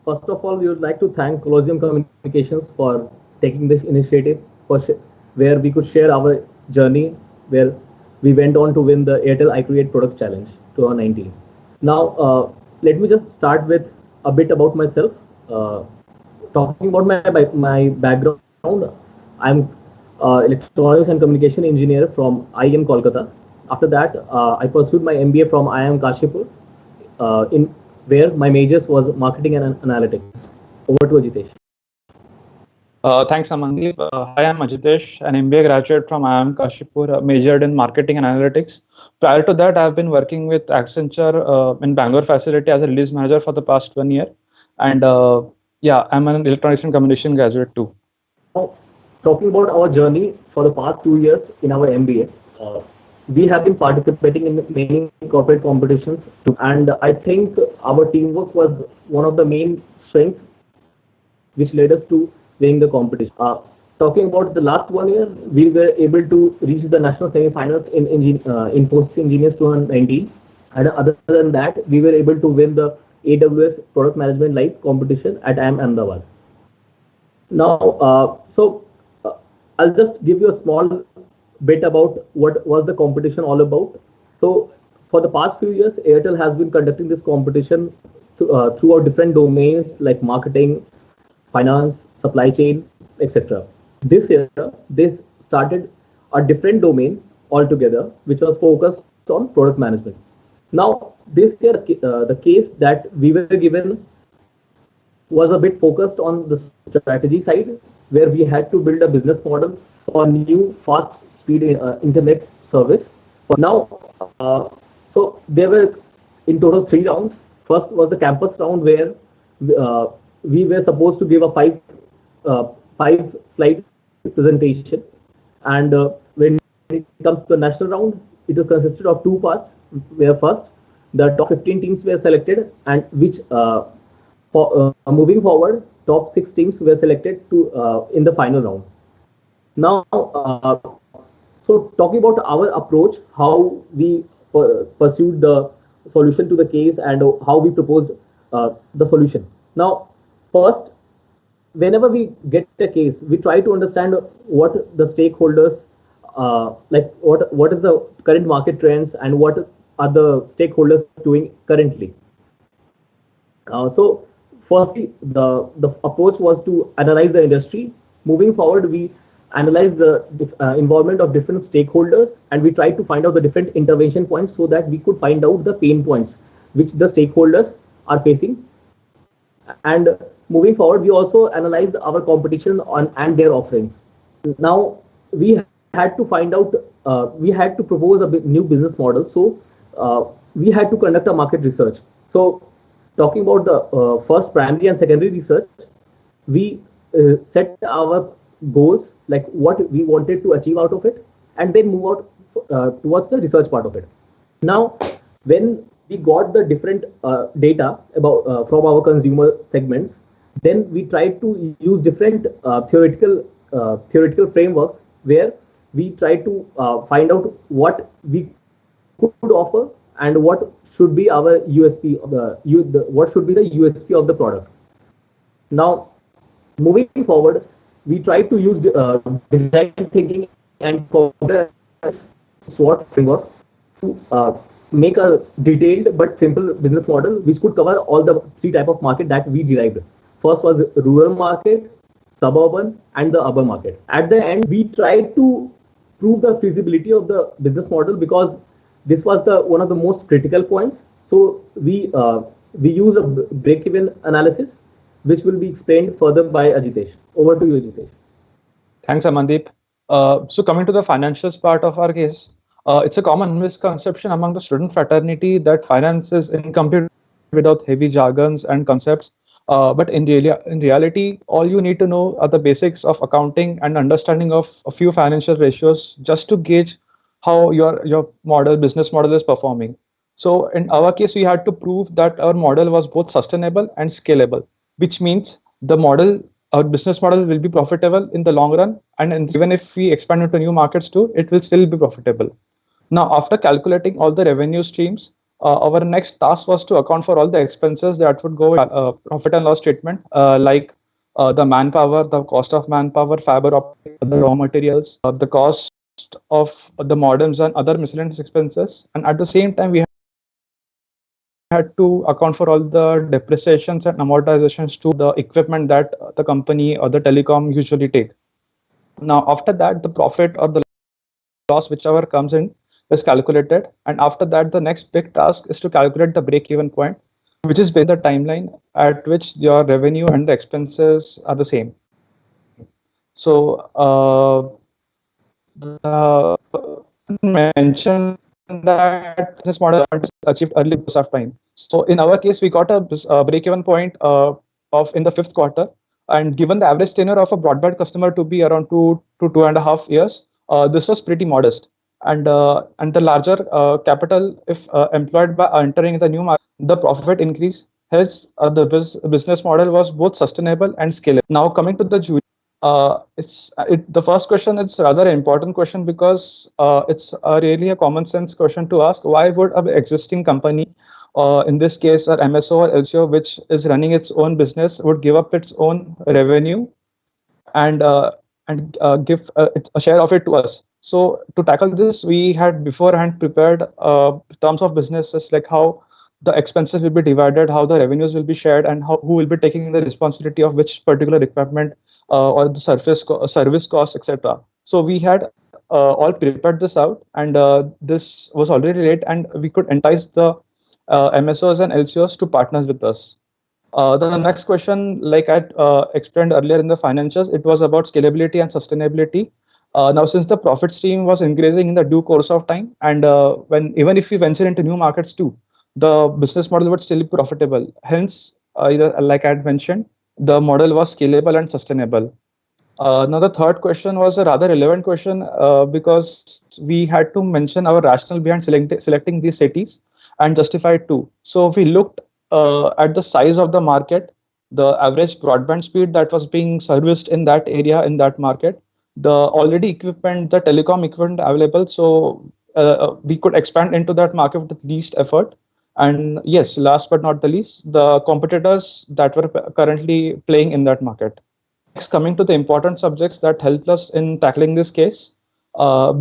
first of all, we would like to thank Colosseum Communications for taking this initiative, where we could share our journey, where we went on to win the Airtel iCreate Product Challenge 2019. Now, let me just start with a bit about myself. Uh, Talking about my background, I'm electronics and communication engineer from IIM Kolkata. After that, I pursued my MBA from IIM Kashipur, in where my majors was marketing and analytics. Over to Ajitesh. Thanks, Amandeep. Hi, I'm Ajitesh, an MBA graduate from IIM Kashipur, majored in marketing and analytics. Prior to that, I've been working with Accenture in Bangalore facility as a release manager for the past 1 year. And yeah, I'm an electronics and communication graduate too. Now, talking about our journey for the past 2 years in our MBA, we have been participating in many corporate competitions, and I think our teamwork was one of the main strengths which led us to winning the competition. Talking about the last 1 year, we were able to reach the national semi-finals in Infosys Engineers 2019, and other than that, we were able to win the AWS Product Management Live competition at IIM Ahmedabad. Now, I'll just give you a small bit about what was the competition all about. So, for the past few years, Airtel has been conducting this competition throughout different domains like marketing, finance, supply chain, etc. This year, they started a different domain altogether, which was focused on product management. Now, this year, the case that we were given was a bit focused on the strategy side, where we had to build a business model for new fast speed internet service. Now, so there were in total 3 rounds. First was the campus round, where uh, we were supposed to give a five slide presentation, and when it comes to the national round, it was consisted of two parts. Where first the top 15 teams were selected, and which moving forward, top 6 teams were selected to in the final round. Now, so talking about our approach, how we pursued the solution to the case, and how we proposed the solution. Now, first, whenever we get a case, we try to understand what the stakeholders like, what is the current market trends, and what are the stakeholders doing currently. So, firstly, the approach was to analyze the industry. Moving forward, we analyze the involvement of different stakeholders, and we try to find out the different intervention points so that we could find out the pain points which the stakeholders are facing. And moving forward, we also analyze our competition on and their offerings. Now, we had to find out, we had to propose a new business model. So we had to conduct a market research. So talking about the first primary and secondary research, we set our goals, like what we wanted to achieve out of it, and then move out towards the research part of it. Now, when we got the different data about from our consumer segments, then we tried to use different theoretical frameworks, where we try to find out what we could offer, and what should be our USP of what should be the USP of the product. Now, moving forward, we try to use design thinking and SWOT framework to make a detailed but simple business model which could cover all the three type of market that we derived. First was rural market, suburban, and the urban market. At the end, we tried to prove the feasibility of the business model, because this was the one of the most critical points. So we use a break-even analysis, which will be explained further by Ajitesh. Over to you, Ajitesh. Thanks, Amandeep. So coming to the financials part of our case, it's a common misconception among the student fraternity that finance is incomplete without heavy jargons and concepts. But in reality, all you need to know are the basics of accounting and understanding of a few financial ratios just to gauge how your business model is performing. So in our case, we had to prove that our model was both sustainable and scalable, which means our business model will be profitable in the long run, and even if we expand into new markets too, it will still be profitable. Now, after calculating all the revenue streams, our next task was to account for all the expenses that would go profit and loss statement, like the manpower, the cost of manpower, fiber optic, other raw materials, the cost of the modems and other miscellaneous expenses. And at the same time, we had to account for all the depreciations and amortizations to the equipment that the company or the telecom usually take. Now, after that, the profit or the loss, whichever comes in, is calculated. And after that, the next big task is to calculate the break-even point, which is based on the timeline at which your revenue and the expenses are the same. So, the mention that this model is achieved early because of time. So in our case, we got a break-even point of in the fifth quarter, and given the average tenure of a broadband customer to be around 2 to 2.5 years, this was pretty modest. And the larger capital, if employed by entering the new market, the profit increase. Hence, the business model was both sustainable and scalable. Now coming to the jury. The first question is rather important question because it's really a common sense question to ask. Why would an existing company, in this case, an MSO or LCO, which is running its own business, would give up its own revenue and give a share of it to us? So to tackle this, we had beforehand prepared terms of businesses, like how the expenses will be divided, how the revenues will be shared, and who will be taking the responsibility of which particular equipment or the service costs, etc. So we had all prepared this out, and this was already late, and we could entice the MSOs and LCOs to partners with us. The next question, like I explained earlier in the financials, it was about scalability and sustainability. Now, since the profit stream was increasing in the due course of time, and when even if we venture into new markets too, the business model would still be profitable. Hence, like I had mentioned, the model was scalable and sustainable. Now, the third question was a rather relevant question because we had to mention our rationale behind selecting these cities and justify it too. So we looked at the size of the market, the average broadband speed that was being serviced in that area, in that market, the already equipment, the telecom equipment available. So we could expand into that market with the least effort. And yes, last but not the least, the competitors that were currently playing in that market. Next, coming to the important subjects that helped us in tackling this case,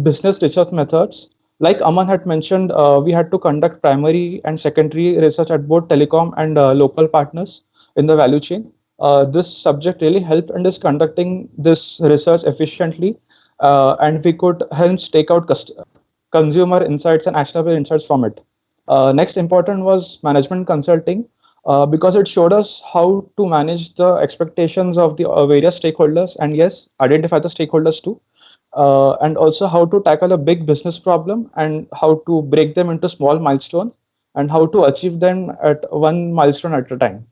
business research methods. Like Aman had mentioned, we had to conduct primary and secondary research at both telecom and local partners in the value chain. This subject really helped in us conducting this research efficiently, and we could hence take out consumer insights and actionable insights from it. Next important was management consulting, because it showed us how to manage the expectations of the various stakeholders, and yes, identify the stakeholders too, and also how to tackle a big business problem and how to break them into small milestones and how to achieve them at one milestone at a time.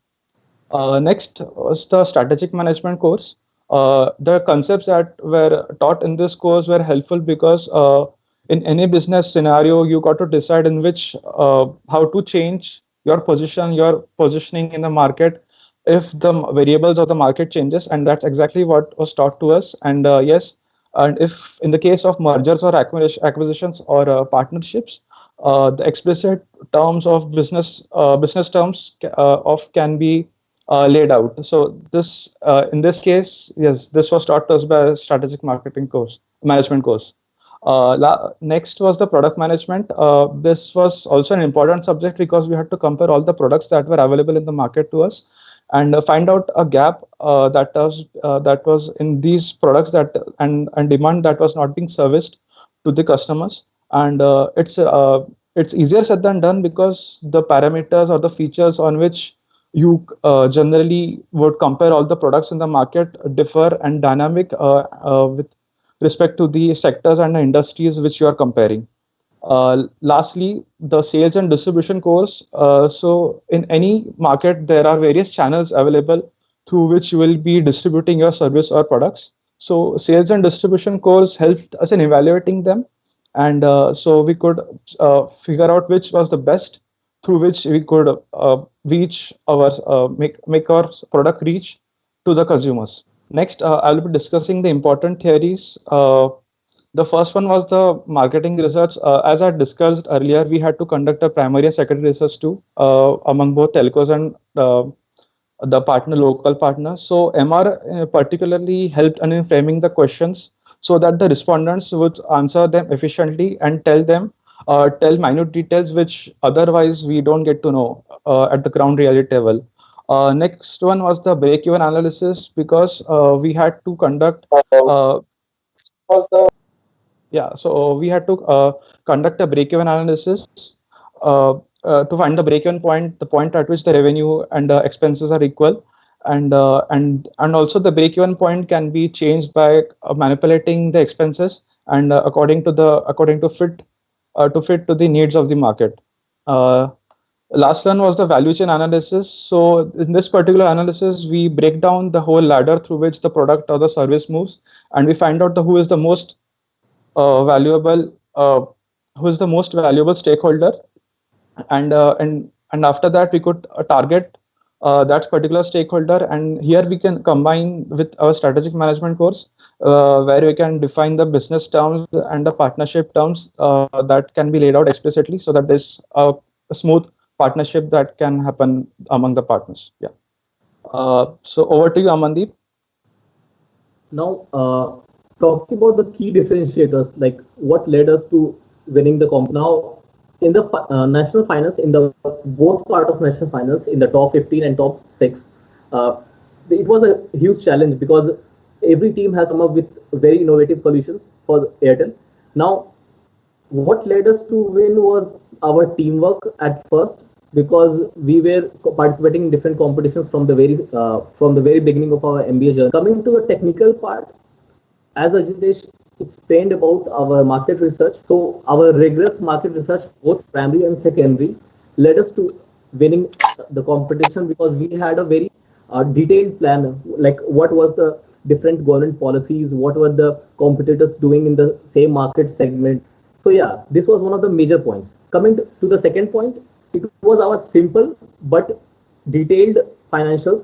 Next was the strategic management course. The concepts that were taught in this course were helpful because in any business scenario, you got to decide in which how to change your positioning in the market if the variables of the market changes, and that's exactly what was taught to us. And yes, and if in the case of mergers or acquisitions or partnerships, the explicit terms of business terms of can be laid out. So this in this case, yes, this was taught to us by a strategic marketing course, management course. Next was the product management. This was also an important subject because we had to compare all the products that were available in the market to us and find out a gap that was in these products and demand that was not being serviced to the customers. And it's easier said than done because the parameters or the features on which you generally would compare all the products in the market differ and dynamic with respect to the sectors and the industries which you are comparing. Lastly, the sales and distribution course. So in any market, there are various channels available through which you will be distributing your service or products. So sales and distribution course helped us in evaluating them. And so we could figure out which was the best through which we could reach our make our product reach to the consumers. Next, I'll be discussing the important theories The first one was the marketing research. As I discussed earlier, we had to conduct a primary and secondary research too among both telcos and the local partners. So MR particularly helped in framing the questions so that the respondents would answer them efficiently and tell minute details which otherwise we don't get to know at the ground reality level. Next one was the break-even analysis because we had to conduct we had to conduct a break-even analysis to find the break-even point, the point at which the revenue and expenses are equal, and also the break-even point can be changed by manipulating the expenses and according to fit to the needs of the market. Last one was the value chain analysis. So in this particular analysis, we break down the whole ladder through which the product or the service moves, and we find out who is the most valuable stakeholder, and after that we could target that particular stakeholder, and here we can combine with our strategic management course where we can define the business terms and the partnership terms that can be laid out explicitly so that there's a smooth partnership that can happen among the partners. So over to you, Amandeep. Now, talking about the key differentiators, like what led us to winning the comp. Now, in the national finance, in the both part of national finance, in the top 15 and top 6, it was a huge challenge because every team has come up with very innovative solutions for Airtel. Now, what led us to win was our teamwork at first, because we were participating in different competitions from the very beginning of our MBA journey. Coming to the technical part, as Ajitesh explained about our market research, so our rigorous market research, both primary and secondary, led us to winning the competition because we had a very detailed plan, like what was the different government policies, what were the competitors doing in the same market segment. So yeah, this was one of the major points. Coming to the second point, it was our simple but detailed financial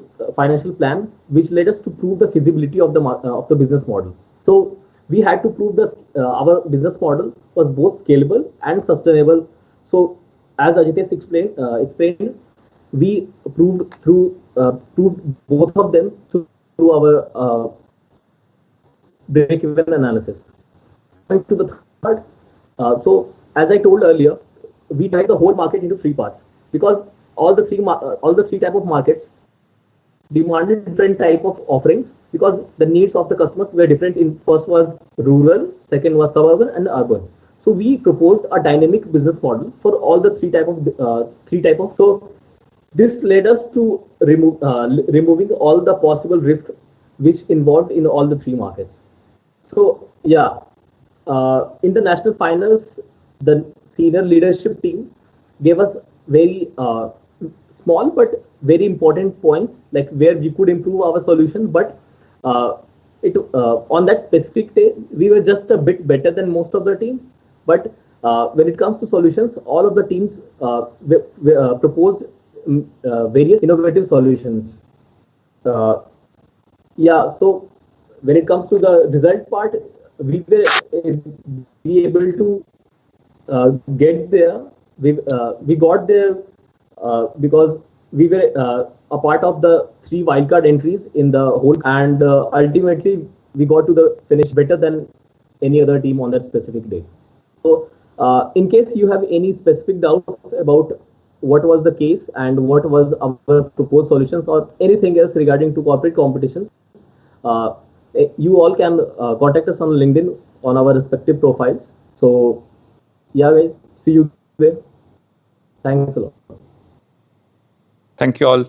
plan, which led us to prove the feasibility of the business model. So we had to prove this our business model was both scalable and sustainable. So as Ajitesh explained, we proved both of them through our break-even analysis. Coming to the third, so as I told earlier, we divide the whole market into three parts because all the three type of markets demanded different type of offerings because the needs of the customers were different. In first was rural, second was suburban and urban. So we proposed a dynamic business model for all the three type of. So this led us to removing all the possible risk which involved in all the three markets. So yeah, international finals, the senior leadership team gave us very small but very important points, like where we could improve our solution. But it on that specific day, we were just a bit better than most of the team. But when it comes to solutions, all of the teams proposed various innovative solutions. Uh, yeah, so when it comes to the result part, we were be able to get there. We got there because we were a part of the three wildcard entries in the whole, and ultimately we got to the finish better than any other team on that specific day. So, in case you have any specific doubts about what was the case and what was our proposed solutions or anything else regarding to corporate competitions, uh, you all can contact us on LinkedIn on our respective profiles. So, yeah, guys, see you there. Thanks a lot. Thank you all.